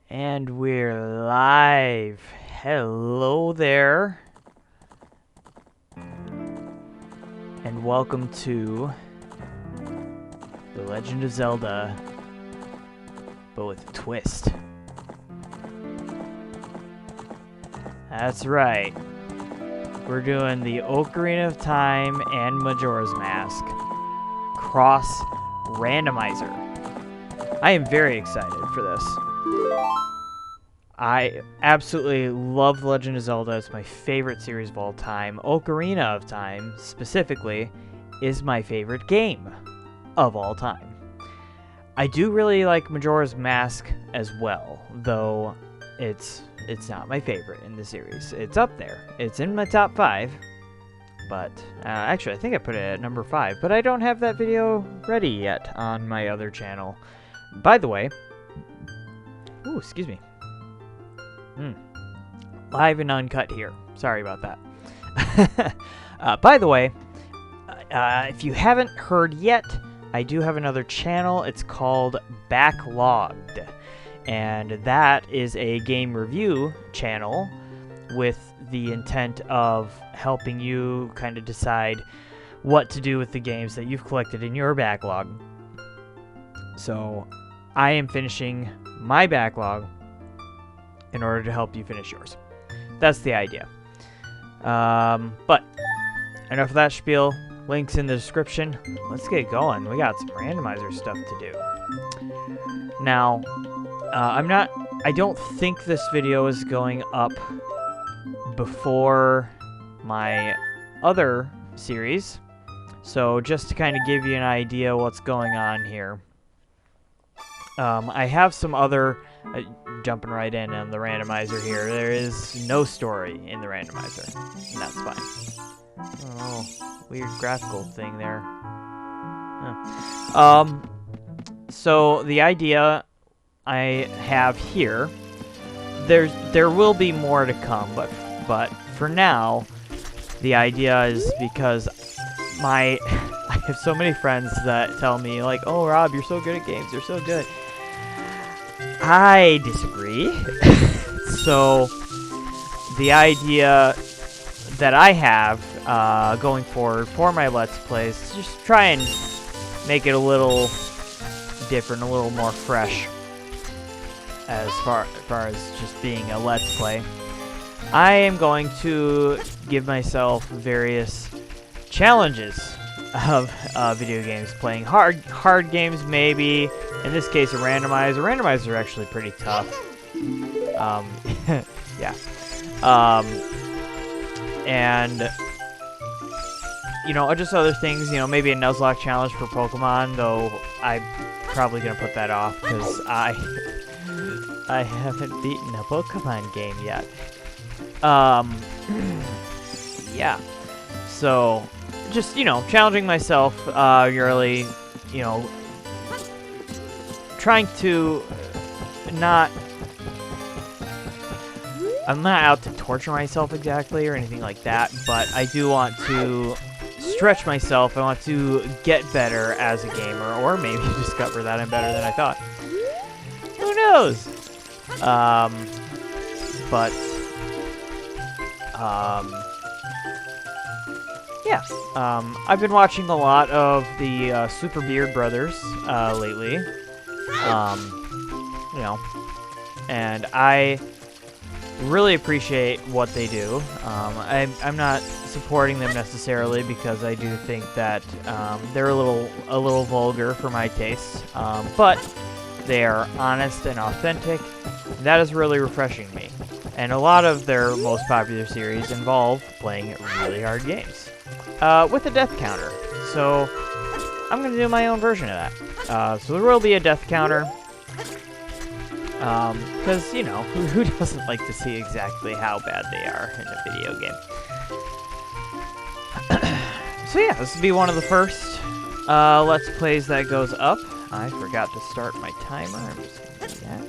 And we're live. Hello there. And welcome to The Legend of Zelda, but with a twist. That's right. We're doing the Ocarina of Time and Majora's Mask cross randomizer. I am very excited for this. I absolutely love The Legend of Zelda. It's my favorite series of all time. Ocarina of Time, specifically, is my favorite game of all time. I do really like Majora's Mask as well, though it's not my favorite in the series. It's up there. It's in my top 5, but actually I think I put it at number 5, but I don't have that video ready yet on my other channel. By the way, ooh, excuse me. Live and uncut here. Sorry about that. By the way, if you haven't heard yet, I do have another channel. It's called Backlogged. And that is a game review channel with the intent of helping you kind of decide what to do with the games that you've collected in your backlog. So I am finishing my backlog in order to help you finish yours. That's the idea. But enough of that spiel. Links in the description. Let's get going. We got some randomizer stuff to do. Now, I don't think this video is going up before my other series. So just to kind of give you an idea what's going on here. I have some other, jumping right in on the randomizer here, there is no story in the randomizer, and that's fine. Oh, weird graphical thing there. Huh. So the idea I have here, there will be more to come, but for now, the idea is because I have so many friends that tell me, like, oh, Rob, you're so good at games, you're so good. I disagree. So, the idea that I have going forward for my Let's Plays is just try and make it a little different, a little more fresh as far as just being a Let's Play. I am going to give myself various challenges of video games, playing hard games maybe. In this case, a randomizer. Randomizers are actually pretty tough. Yeah. And you know, just other things. You know, maybe a Nuzlocke challenge for Pokemon, though I'm probably gonna put that off because I haven't beaten a Pokemon game yet. Yeah. So, just, you know, challenging myself, really, you know, trying to I'm not out to torture myself exactly or anything like that, but I do want to stretch myself. I want to get better as a gamer, or maybe discover that I'm better than I thought. Who knows? Yeah, I've been watching a lot of the Super Beard Brothers lately, you know, and I really appreciate what they do. I'm not supporting them necessarily because I do think that they're a little vulgar for my tastes, but they are honest and authentic. And that is really refreshing me. And a lot of their most popular series involve playing really hard games with a death counter. So I'm going to do my own version of that. So there will be a death counter. Because, you know, who doesn't like to see exactly how bad they are in a video game? So yeah, this will be one of the first Let's Plays that goes up. I forgot to start my timer. I'm just going to do that.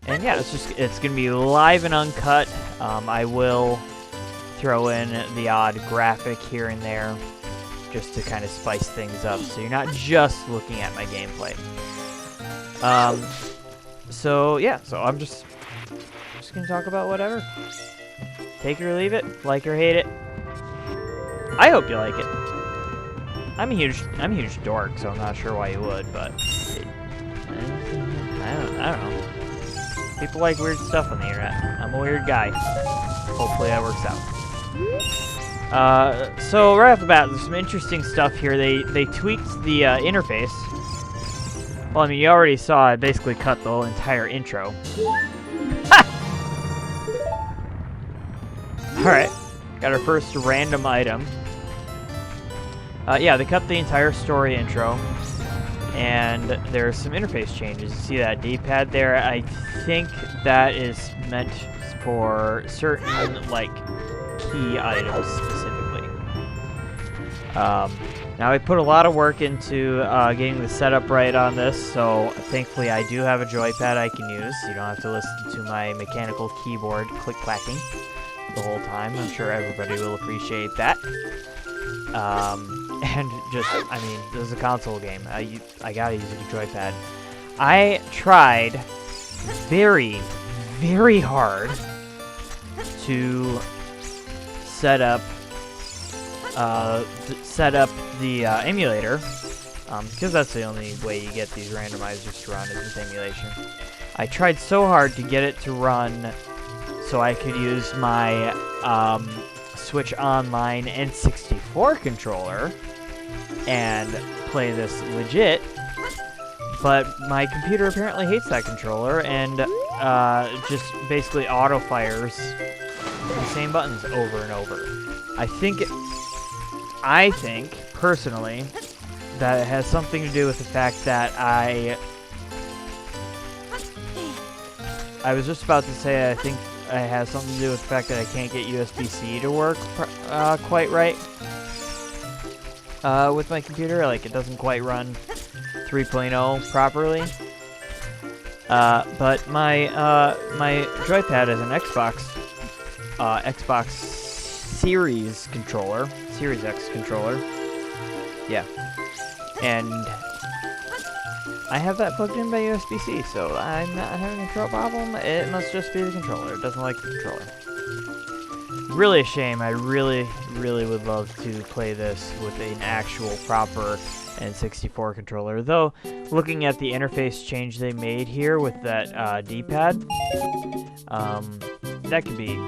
And yeah, it's going to be live and uncut. I will throw in the odd graphic here and there just to kind of spice things up, so you're not just looking at my gameplay. So yeah, so I'm just gonna talk about whatever. Take it or leave it, like or hate it. I hope you like it. I'm a huge dork, so I'm not sure why you would, but I don't know. People like weird stuff on the internet. I'm a weird guy. Hopefully that works out. So right off the bat, there's some interesting stuff here. They tweaked the interface. Well, I mean, you already saw it basically cut the whole entire intro. Alright, got our first random item. Yeah, they cut the entire story intro, and there's some interface changes. You see that D-pad there? I think that is meant for certain, like, key items specifically. Now, I put a lot of work into getting the setup right on this, so thankfully I do have a joypad I can use. You don't have to listen to my mechanical keyboard click-clacking the whole time. I'm sure everybody will appreciate that. And just, I mean, this is a console game. I gotta use a joypad. I tried very, very hard to set up the emulator, because that's the only way you get these randomizers to run is with emulation. I tried so hard to get it to run so I could use my Switch Online N64 controller and play this legit, but my computer apparently hates that controller and just basically auto-fires the same buttons over and over. I think, personally, that it has something to do with the fact that I was just about to say I think it has something to do with the fact that I can't get USB-C to work quite right with my computer. Like, it doesn't quite run 3.0 properly. But my joypad is an Xbox Series controller, Series X controller. Yeah, and I have that plugged in by USB-C, so I'm not having a control problem. It must just be the controller. It doesn't like the controller. Really a shame. I really, really would love to play this with an actual proper N64 controller. Though, looking at the interface change they made here with that D-pad, that could be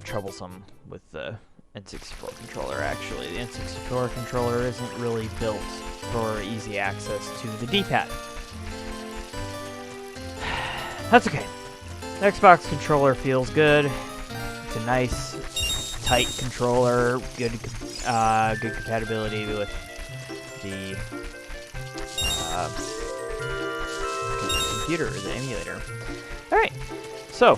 troublesome with the N64 controller, actually. The N64 controller isn't really built for easy access to the D-pad. That's okay. The Xbox controller feels good. It's a nice, tight controller. Good compatibility with the computer, the emulator. All right. So,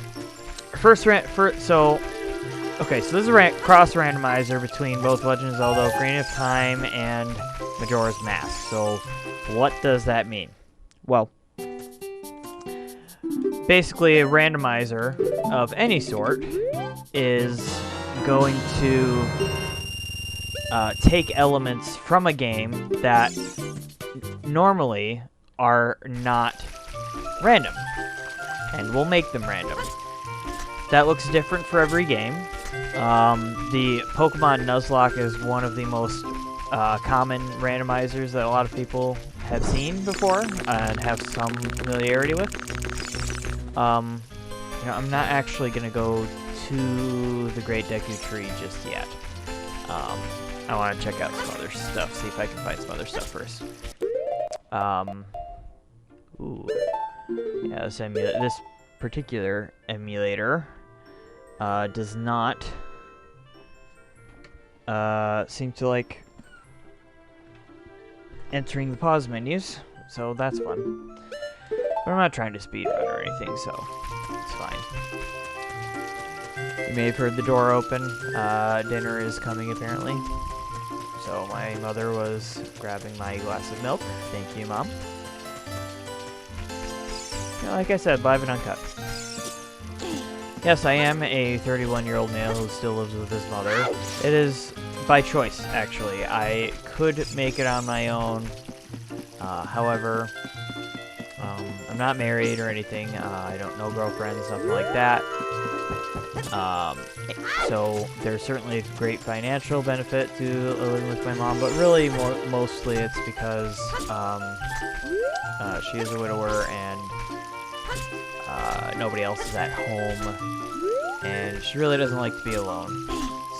okay. So this is a cross randomizer between both Legend of Zelda: Ocarina of Time and Majora's Mask. So, what does that mean? Well, basically, a randomizer of any sort is going to take elements from a game that normally are not random, and we'll make them random. That looks different for every game. The Pokemon Nuzlocke is one of the most common randomizers that a lot of people have seen before and have some familiarity with. You know, I'm not actually going to go to the Great Deku Tree just yet. I want to check out some other stuff, see if I can find some other stuff first. Ooh. Yeah, this particular emulator does not seem to like entering the pause menus, so that's fun. But I'm not trying to speedrun or anything, so it's fine. You may have heard the door open. Dinner is coming, apparently. So my mother was grabbing my glass of milk. Thank you, Mom. You know, like I said, live and uncut. Yes, I am a 31-year-old male who still lives with his mother. It is by choice, actually. I could make it on my own. However, I'm not married or anything. I don't know girlfriends, nothing like that. So there's certainly a great financial benefit to living with my mom, but really mostly it's because she is a widower and nobody else is at home, and she really doesn't like to be alone.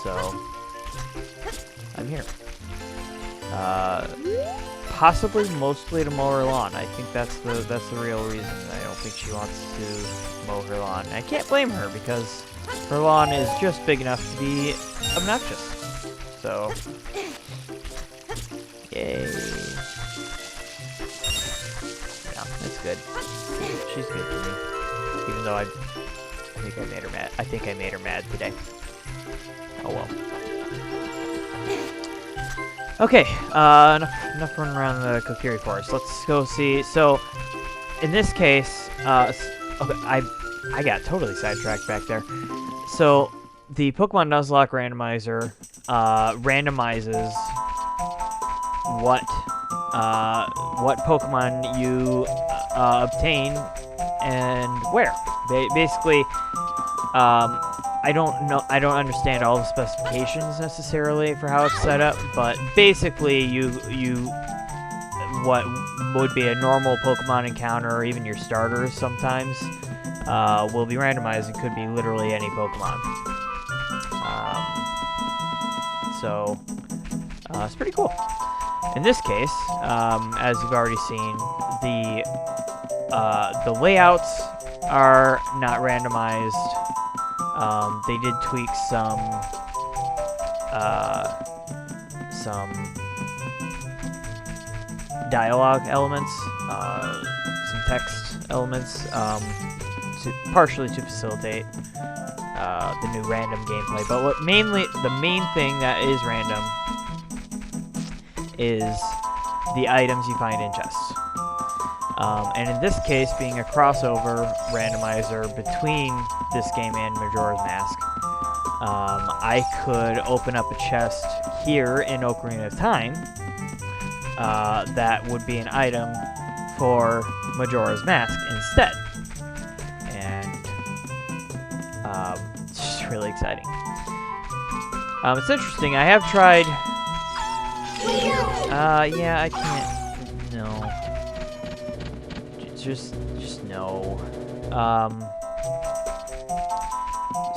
So I'm here. Possibly mostly to mow her lawn. I think that's the real reason. I don't think she wants to mow her lawn. I can't blame her because her lawn is just big enough to be obnoxious. So, yay. Yeah, that's good. She's good to me. Even though I think I made her mad. I think I made her mad today. Oh well. Okay, enough running around the Kokiri Forest. Let's go see. So, in this case, okay, I got totally sidetracked back there. So, the Pokemon Nuzlocke randomizer randomizes what Pokemon you obtain and where. Basically, I don't understand all the specifications necessarily for how it's set up, but basically what would be a normal Pokemon encounter, or even your starters sometimes, will be randomized and could be literally any Pokemon. So it's pretty cool. In this case, as you've already seen, the layouts are not randomized. They did tweak some dialogue elements, some text elements, partially to facilitate the new random gameplay. But the main thing that is random is the items you find in chests. And in this case, being a crossover randomizer between this game and Majora's Mask, I could open up a chest here in Ocarina of Time that would be an item for Majora's Mask instead. And it's just really exciting. It's interesting. I have tried... yeah, I can't... No. Just no.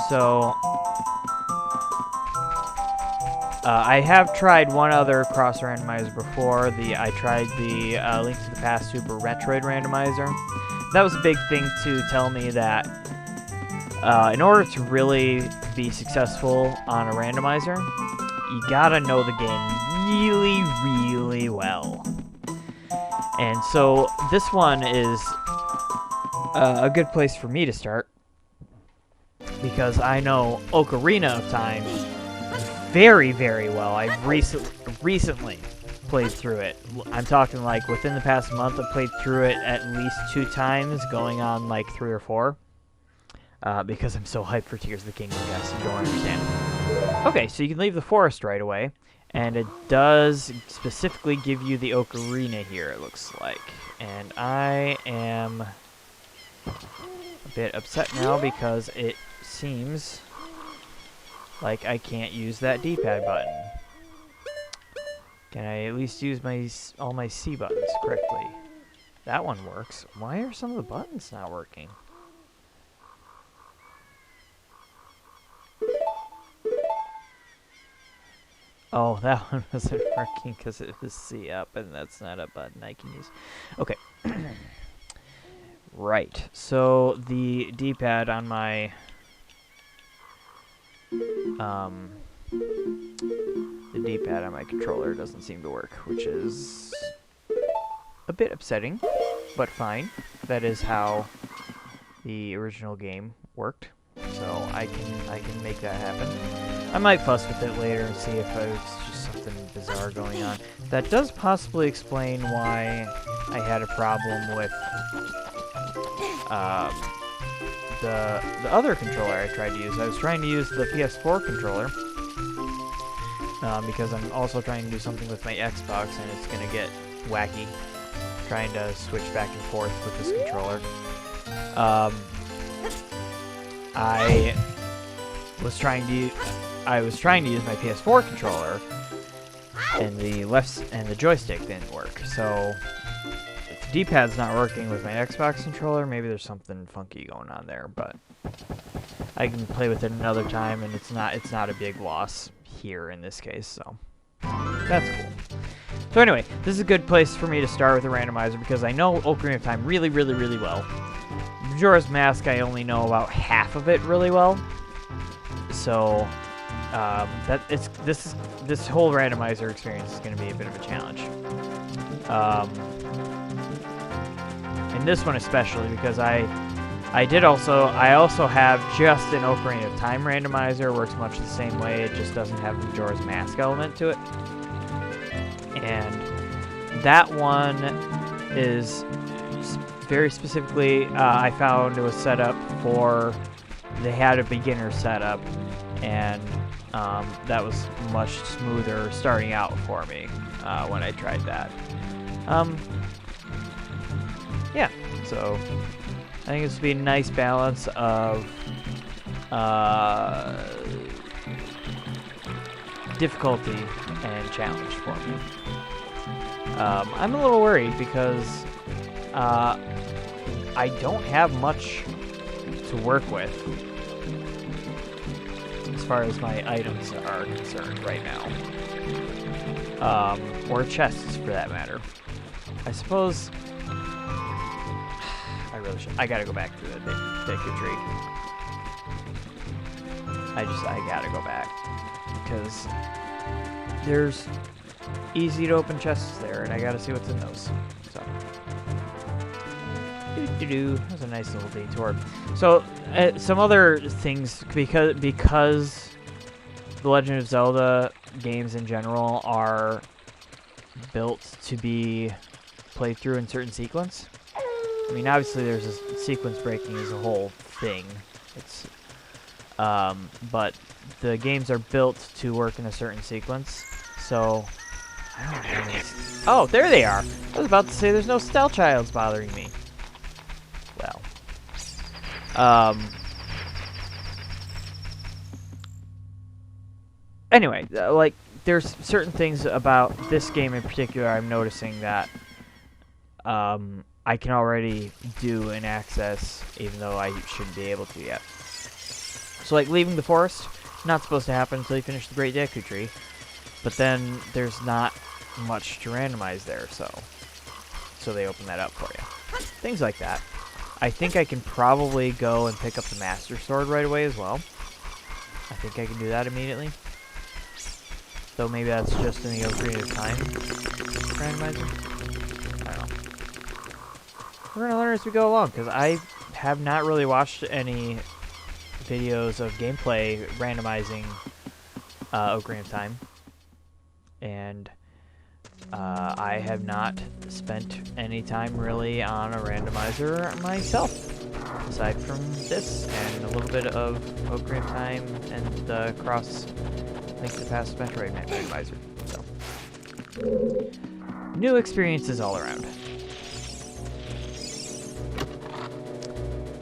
So I have tried one other cross randomizer before. I tried the Link to the Past Super Retroid randomizer. That was a big thing to tell me that in order to really be successful on a randomizer, you gotta know the game really, really well. And so this one is a good place for me to start, because I know Ocarina of Time very, very well. I've recently played through it. I'm talking like within the past month. I've played through it at least 2 times, going on like 3 or 4. Because I'm so hyped for Tears of the Kingdom, guys. You don't understand. Okay, so you can leave the forest right away. And it does specifically give you the Ocarina here, it looks like. And I am a bit upset now because it seems like I can't use that D-pad button. Can I at least use all my C buttons correctly? That one works. Why are some of the buttons not working? Oh, that one wasn't working because it was C up, and that's not a button I can use. Okay. Right. So the D-pad on my controller doesn't seem to work, which is a bit upsetting, but fine. That is how the original game worked. So I can make that happen. I might fuss with it later and see if it's just something bizarre going on. That does possibly explain why I had a problem with the other controller I tried to use. I was trying to use the PS4 controller because I'm also trying to do something with my Xbox, and it's gonna get wacky. trying to switch back and forth with this controller. I was trying to use my PS4 controller, and the joystick didn't work. So if the D-pad's not working with my Xbox controller, maybe there's something funky going on there. But I can play with it another time, and it's not a big loss here in this case. So that's cool. So anyway, this is a good place for me to start with a randomizer because I know Ocarina of Time really, really, really well. Majora's Mask, I only know about half of it really well. So this whole randomizer experience is going to be a bit of a challenge. And this one especially because I also have just an Ocarina of Time randomizer. Works much the same way. It just doesn't have the Majora's Mask element to it. And that one is very specifically, I found it was set up for, they had a beginner setup, and that was much smoother starting out for me when I tried that. Yeah, so I think this would be a nice balance of difficulty and challenge for me. I'm a little worried because I don't have much to work with as far as my items are concerned right now. Or chests for that matter. I suppose I gotta go back to the Deku Tree. I gotta go back because there's easy to open chests there, and I gotta see what's in those. So, that was a nice little detour. So, some other things because the Legend of Zelda games in general are built to be played through in certain sequence. I mean, obviously, there's a sequence breaking is a whole thing. It's but the games are built to work in a certain sequence. So, I don't have any. Oh, there they are. I was about to say there's no Stealth Childs bothering me. Well, anyway, like there's certain things about this game in particular I'm noticing that I can already do and access, even though I shouldn't be able to yet. So, like, leaving the forest, not supposed to happen until you finish the Great Deku Tree. But then there's not much to randomize there, so they open that up for you. Things like that. I think I can probably go and pick up the Master Sword right away as well. I think I can do that immediately. Though maybe that's just in the Ocarina of Time randomizer. I don't know. We're going to learn as we go along, because I have not really watched any videos of gameplay randomizing Ocarina of Time. And I have not spent any time really on a randomizer myself, aside from this and a little bit of Ocarina of Time and the Cross Link to the Past Metroid randomizer. So, new experiences all around.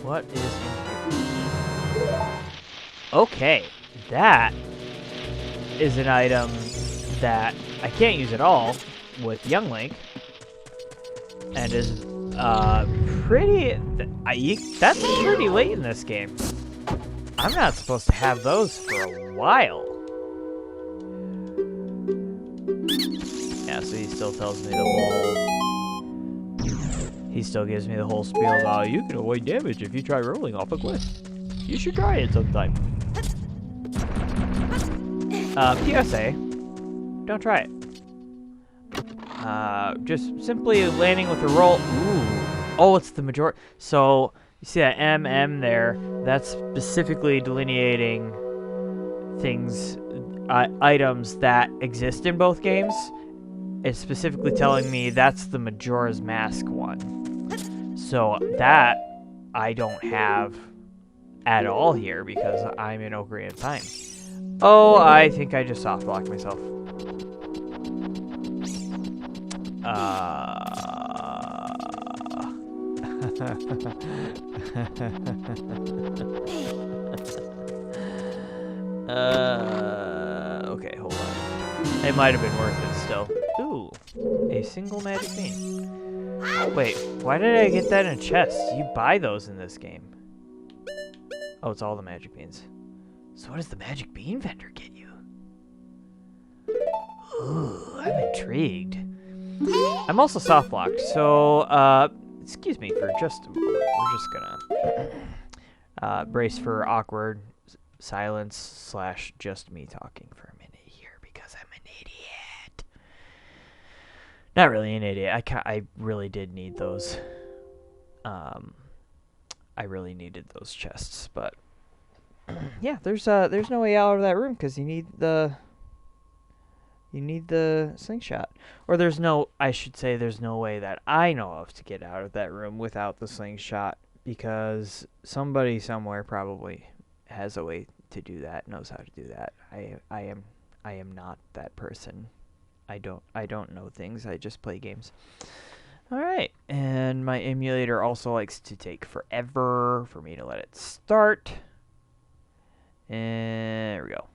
What is in here? Okay, that is an item that I can't use at all with Young Link, and is that's pretty late in this game. I'm not supposed to have those for a while. Yeah, so he still tells me the whole. He still gives me the whole spiel about you can avoid damage if you try rolling off a cliff. You should try it sometime. PSA. Don't try it. Just simply landing with a roll. Ooh. Oh, it's the Majora. So, you see that MM there? That's specifically delineating things, items that exist in both games. It's specifically telling me that's the Majora's Mask one. So, that I don't have at all here because I'm in Ocarina of Time. Oh, I think I just soft blocked myself. Okay, hold on. It might have been worth it still. Ooh, a single magic bean. Wait, why did I get that in a chest? You buy those in this game. Oh, it's all the magic beans. So what does the magic bean vendor get you? Ooh, I'm intrigued. I'm also soft blocked, so, excuse me for just a moment. We're just gonna brace for awkward silence slash just me talking for a minute here because I'm an idiot. Not really an idiot. I really did need those. I really needed those chests, but yeah, there's no way out of that room because you need the slingshot. Or I should say there's no way that I know of to get out of that room without the slingshot because somebody somewhere probably has a way to do that, knows how to do that. I am not that person. I don't know things. I just play games. All right, and my emulator also likes to take forever for me to let it start. And there we go.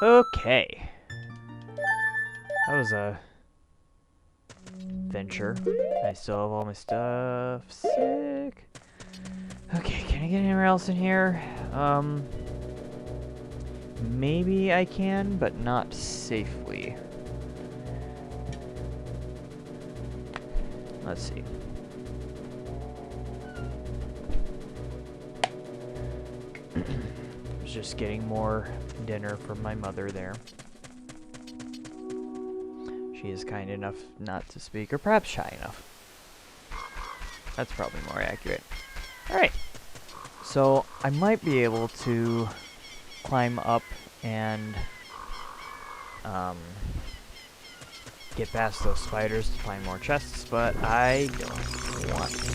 Okay. That was a venture. I still have all my stuff. Sick. Okay, can I get anywhere else in here? Maybe I can, but not safely. Let's see. Just getting more dinner from my mother there. She is kind enough not to speak, or perhaps shy enough. That's probably more accurate. Alright. So, I might be able to climb up and get past those spiders to find more chests, but I don't want to.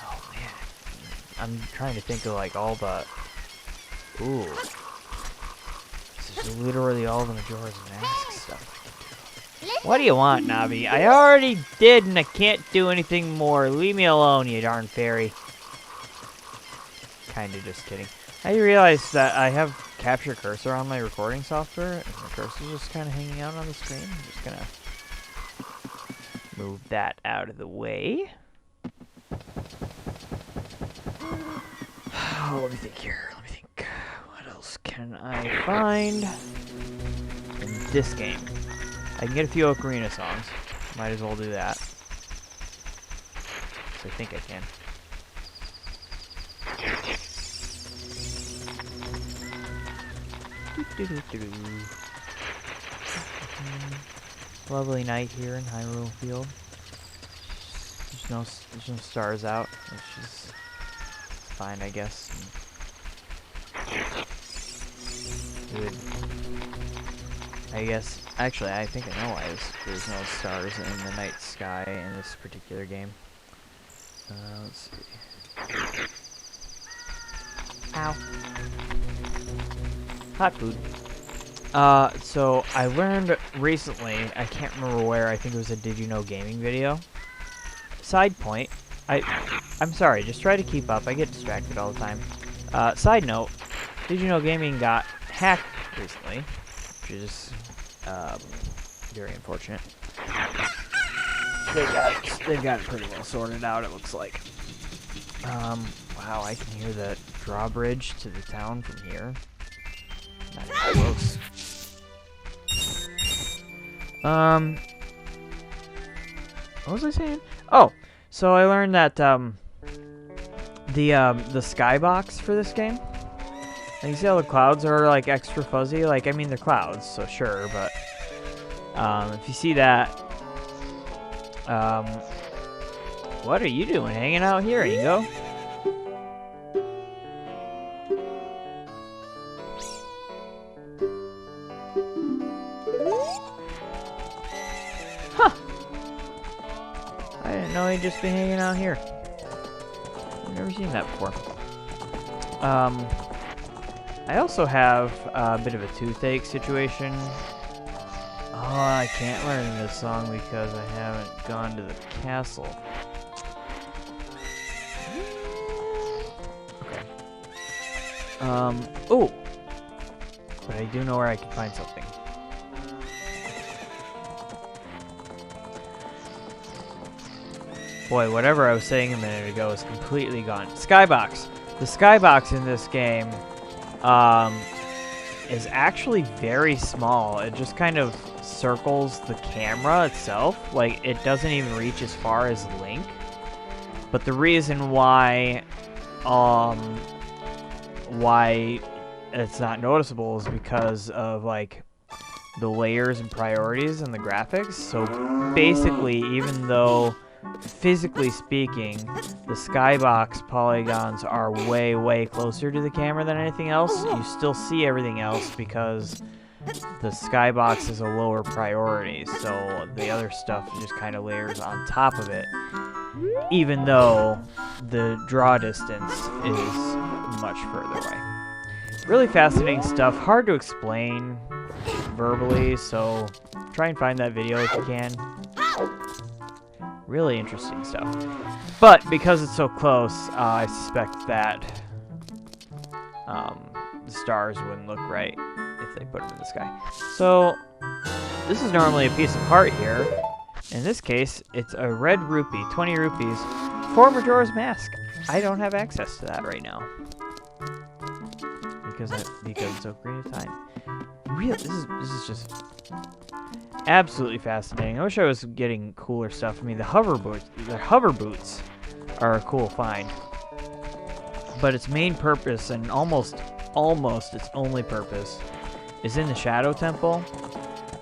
Oh man. I'm trying to think of like all the... Ooh. This is literally all the Majora's Mask stuff I can do. What do you want, Navi? I already did and I can't do anything more. Leave me alone, you darn fairy. Kinda just kidding. I realized that I have capture cursor on my recording software, and the cursor's just kind of hanging out on the screen. I'm just gonna move that out of the way. Oh, let me think here. Let me think. What else can I find in this game? I can get a few Ocarina songs. Might as well do that. So I think I can. Lovely night here in Hyrule Field. There's no stars out, which is fine, I guess. I guess, actually, I think I know why there's no stars in the night sky in this particular game. Let's see. Ow. Hot food. So I learned recently, I can't remember where, I think it was a Did You Know Gaming video. Side point, I'm sorry, just try to keep up, I get distracted all the time. Side note, Did You Know Gaming got hacked recently, which is very unfortunate. They've got it pretty well sorted out, it looks like. Wow, I can hear the drawbridge to the town from here. Not even close. What was I saying? Oh, so I learned that the skybox for this game. And you see how the clouds are like extra fuzzy? Like, I mean, they're clouds, so sure, but if you see that, what are you doing hanging out here, Ingo? No, he'd just been hanging out here. I've never seen that before. I also have a bit of a toothache situation. Oh, I can't learn this song because I haven't gone to the castle. Okay. Oh! But I do know where I can find something. Boy, whatever I was saying a minute ago is completely gone. Skybox. The skybox in this game is actually very small. It just kind of circles the camera itself. Like, it doesn't even reach as far as Link. But the reason why it's not noticeable is because of, like, the layers and priorities and the graphics. So basically, even though physically speaking, the skybox polygons are way, way closer to the camera than anything else, you still see everything else because the skybox is a lower priority, so the other stuff just kind of layers on top of it, even though the draw distance is much further away. Really fascinating stuff, hard to explain verbally, so try and find that video if you can. Really interesting stuff. But because it's so close, I suspect that the stars wouldn't look right if they put them in the sky. So this is normally a piece of heart here. In this case, it's a red rupee, 20 rupees, for Majora's Mask. I don't have access to that right now. Because it's Ocarina of Time. Really, this is just absolutely fascinating. I wish I was getting cooler stuff. I mean, the hover boots are a cool find. But its main purpose, and almost its only purpose, is in the Shadow Temple,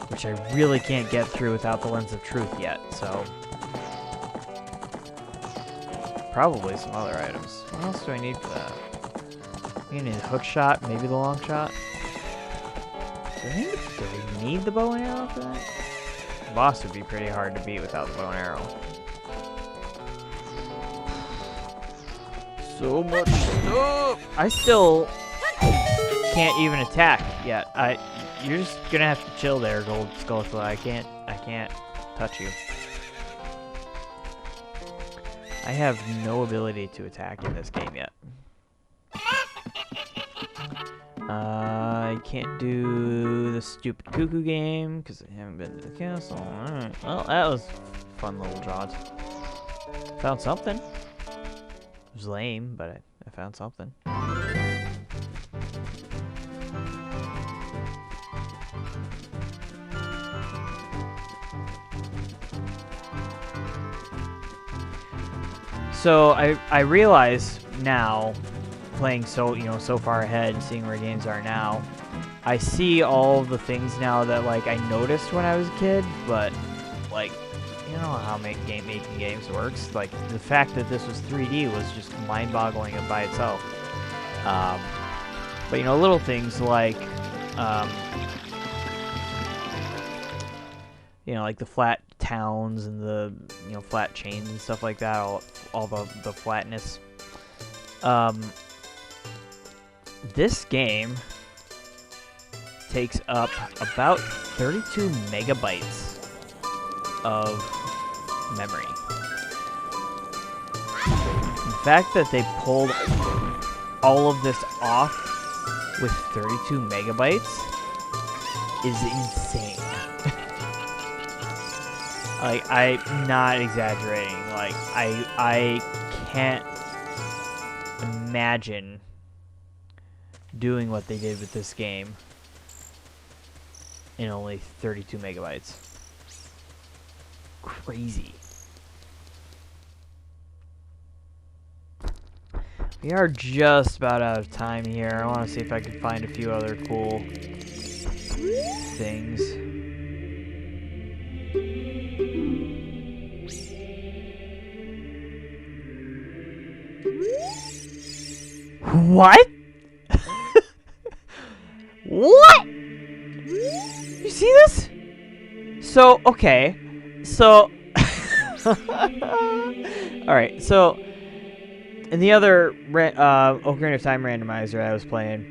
which I really can't get through without the Lens of Truth yet, so probably some other items. What else do I need for that? I need a hook shot, maybe the long shot. Do we need the bow and arrow for that? The boss would be pretty hard to beat without the bow and arrow. So much stuff! I still can't even attack yet. You're just gonna have to chill there, Gold Skullful. I can't touch you. I have no ability to attack in this game yet. I can't do the stupid cuckoo game because I haven't been to the castle. Alright. Well, that was a fun little jaunt. Found something. It was lame, but I found something. So I realize now, playing so far ahead and seeing where games are now, I see all of the things now that like I noticed when I was a kid, but like you know how making games works. Like the fact that this was 3D was just mind-boggling by itself. But you know, little things like you know, like the flat towns and the flat chains and stuff like that. All the flatness. This game takes up about 32 megabytes of memory. The fact that they pulled all of this off with 32 megabytes is insane. Like, I'm not exaggerating. Like, I can't imagine doing what they did with this game in only 32 megabytes. Crazy. We are just about out of time here. I want to see if I can find a few other cool things. What? What? You see this? So, okay. So, alright, so, in the other Ocarina of Time randomizer I was playing,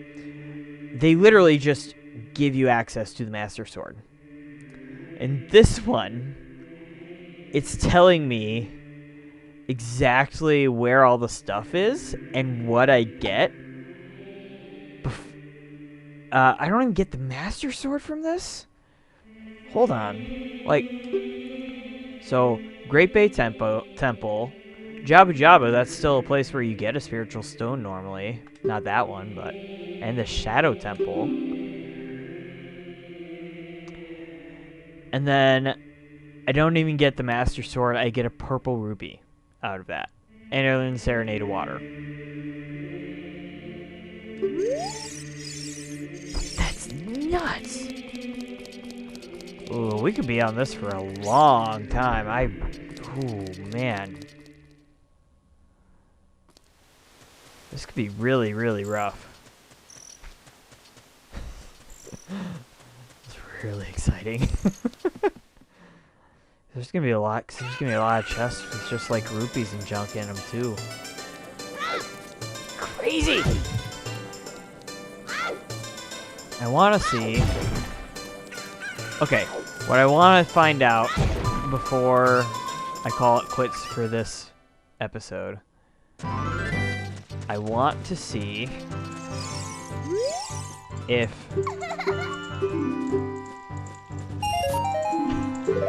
they literally just give you access to the Master Sword. And this one, it's telling me exactly where all the stuff is and what I get. I don't even get the Master Sword from this? Hold on. Like, so, Great Bay Temple, Jabu Jabu, that's still a place where you get a spiritual stone normally. Not that one, but... And the Shadow Temple. And then, I don't even get the Master Sword, I get a purple ruby out of that. And I learn Serenade of Water. That's nuts! Ooh, we could be on this for a long time. Ooh, man. This could be really, really rough. It's really exciting. There's gonna be a lot of chests with just like rupees and junk in them too. Crazy! I wanna see... Okay, what I wanna find out before I call it quits for this episode, I want to see if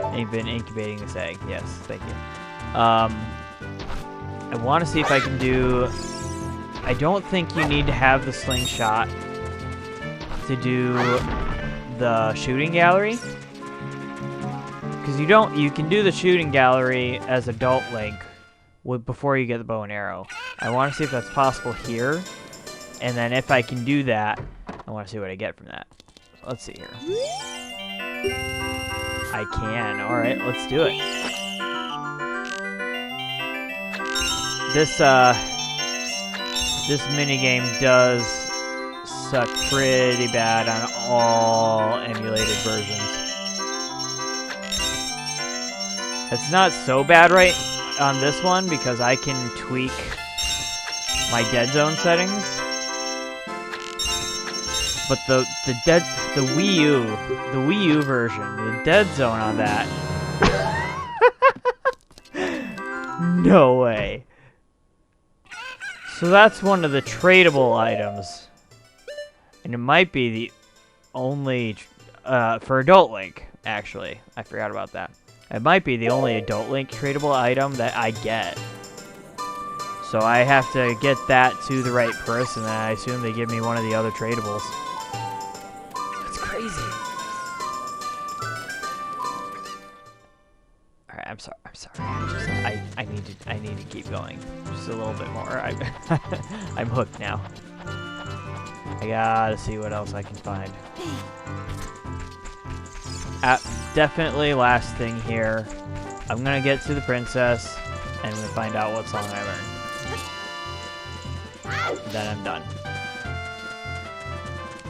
I've been incubating this egg. Yes, thank you. I want to see if I can do... I don't think you need to have the slingshot to do the shooting gallery. Because you can do the shooting gallery as adult Link before you get the bow and arrow. I want to see if that's possible here. And then if I can do that, I want to see what I get from that. So let's see here. I can. Alright, let's do it. This minigame does suck pretty bad on all emulated versions. It's not so bad right on this one because I can tweak my dead zone settings. But the Wii U version, the dead zone on that. No way. So that's one of the tradable items. And it might be the only for Adult Link, actually. I forgot about that. It might be the only Adult Link tradable item that I get. So I have to get that to the right person, and I assume they give me one of the other tradables. That's crazy. Alright, I'm sorry. I need to keep going. Just a little bit more. I'm hooked now. I gotta see what else I can find. Definitely last thing here. I'm gonna get to the princess, and I'm gonna find out what song I learned. Then I'm done.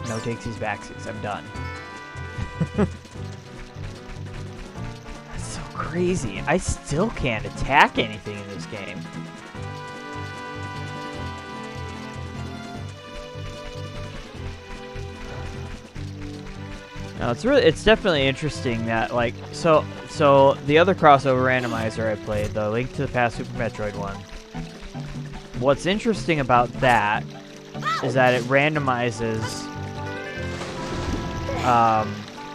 No takesies backsies. I'm done. That's so crazy. I still can't attack anything in this game. No, it's definitely interesting that, like, so the other crossover randomizer I played, the Link to the Past Super Metroid one, what's interesting about that is that it randomizes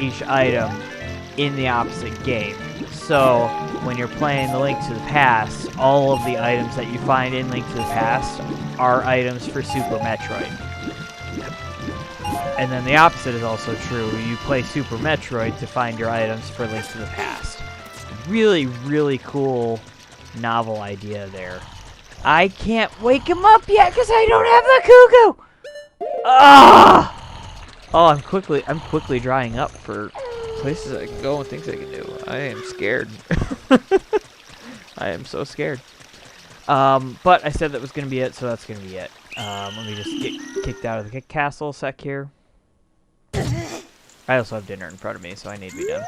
each item in the opposite game. So when you're playing the Link to the Past, all of the items that you find in Link to the Past are items for Super Metroid. And then the opposite is also true. You play Super Metroid to find your items for Link to the Past. Really, really cool, novel idea there. I can't wake him up yet because I don't have the cuckoo. Ah! Oh, I'm quickly drying up for places I can go and things I can do. I am scared. I am so scared. But I said that was gonna be it, so that's gonna be it. Let me just get kicked out of the castle sec here. I also have dinner in front of me, so I need to be done.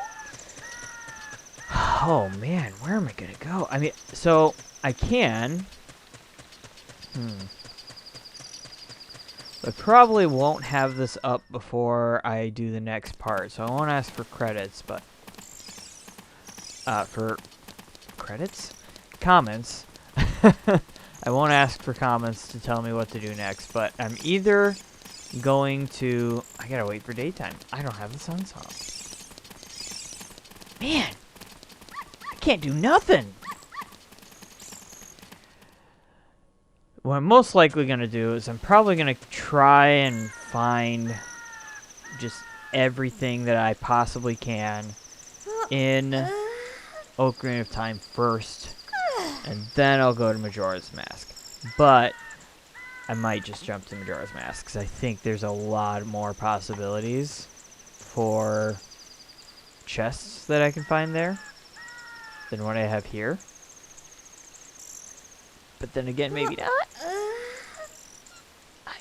Oh man, where am I gonna go? I mean, so I can. I probably won't have this up before I do the next part, so I won't ask for credits, but... for... credits? Comments. I won't ask for comments to tell me what to do next, but I'm either going to... I gotta wait for daytime. I don't have the suns on. Man! I can't do nothing! What I'm most likely going to do is I'm probably going to try and find just everything that I possibly can in Ocarina of Time first, and then I'll go to Majora's Mask. But I might just jump to Majora's Mask, because I think there's a lot more possibilities for chests that I can find there than what I have here. But then again, maybe not. I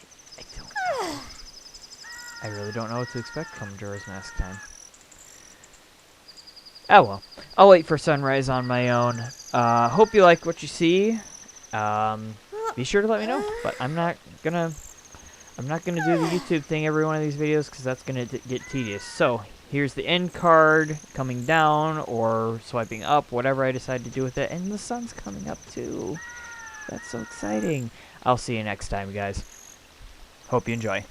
don't know. I really don't know what to expect come Majora's Mask time. Oh well. I'll wait for sunrise on my own. Hope you like what you see. Be sure to let me know. But I'm not gonna do the YouTube thing every one of these videos, because that's gonna get tedious. So here's the end card coming down or swiping up, whatever I decide to do with it, and the sun's coming up too. That's so exciting. I'll see you next time, guys. Hope you enjoy.